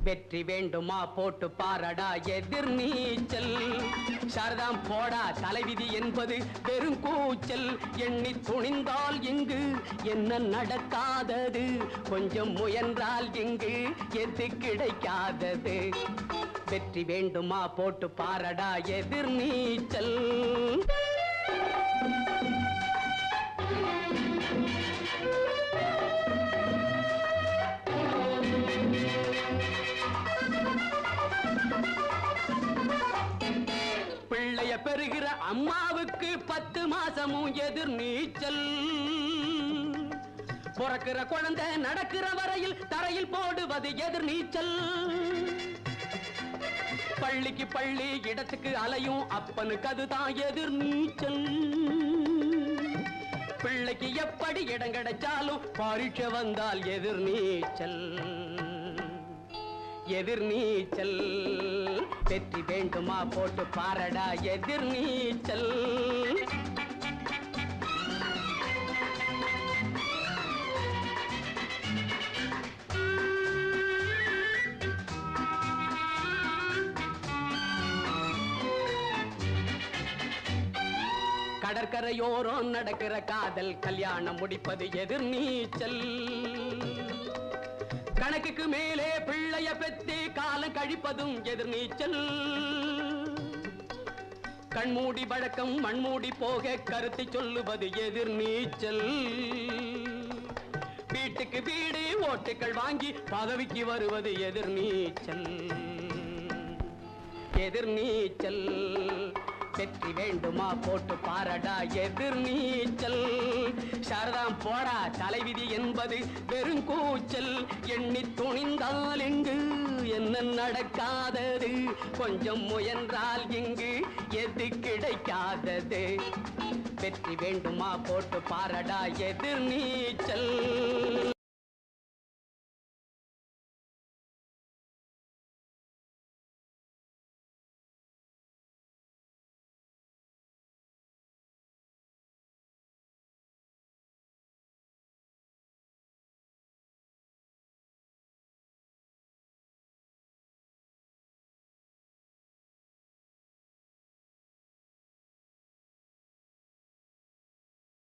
வெற்றி வேண்டுமா போட்டு பாரடா எதிர் நீச்சல் சாரதாம் போடா தலைவிதி என்பது வெறும் கூச்சல் எண்ணி துணிந்தால் இங்கு என்ன நடக்காதது கொஞ்சம் முயன்றால் இங்கு எது கிடைக்காதது வெற்றி வேண்டுமா போட்டு பாரடா எதிர் நீச்சல் பிள்ளைய பெறுகிற அம்மாவுக்கு 10 மாசமும் எதிர் நீச்சல் பிறக்கிற குழந்தை நடக்கிற வரையில் தரையில் போடுவது எதிர் நீச்சல் பள்ளிக்கு பள்ளி இடத்துக்கு அலையும் அப்பனுக்கு அதுதான் எதிர் நீச்சல் பிள்ளைக்கு எப்படி இடம் கிடைச்சாலும் பரீட்சை வந்தால் எதிர் நீச்சல் எதிர் நீச்சல் வெற்றி வேண்டுமா போட்டு பாரடா எதிர் நீச்சல் கடற்கரையோரம் நடக்கிற காதல் கல்யாணம் முடிப்பது எதிர் நீச்சல் கணக்குக்கு மேலே பிள்ளைய பெத்தி காலம் கழிப்பதும் எதிர் நீச்சல் கண்மூடி வழக்கம் மண்மூடி போக கருத்தை சொல்லுவது எதிர் நீச்சல் வீட்டுக்கு வீடு ஓட்டுக்கள் வாங்கி பதவிக்கு வருவது எதிர் நீச்சல் எதிர் நீச்சல் வெற்றி வேண்டுமா போட்டு பாரடா எதிர் நீச்சல் சாரதாம் போடா தலைவிதி என்பது வெறும் கூச்சல் எண்ணி துணிந்தால் இங்கு என்ன நடக்காதது கொஞ்சம் முயன்றால் இங்கு எது கிடைக்காதது வெற்றி வேண்டுமா போட்டு பாரடா எதிர் நீச்சல்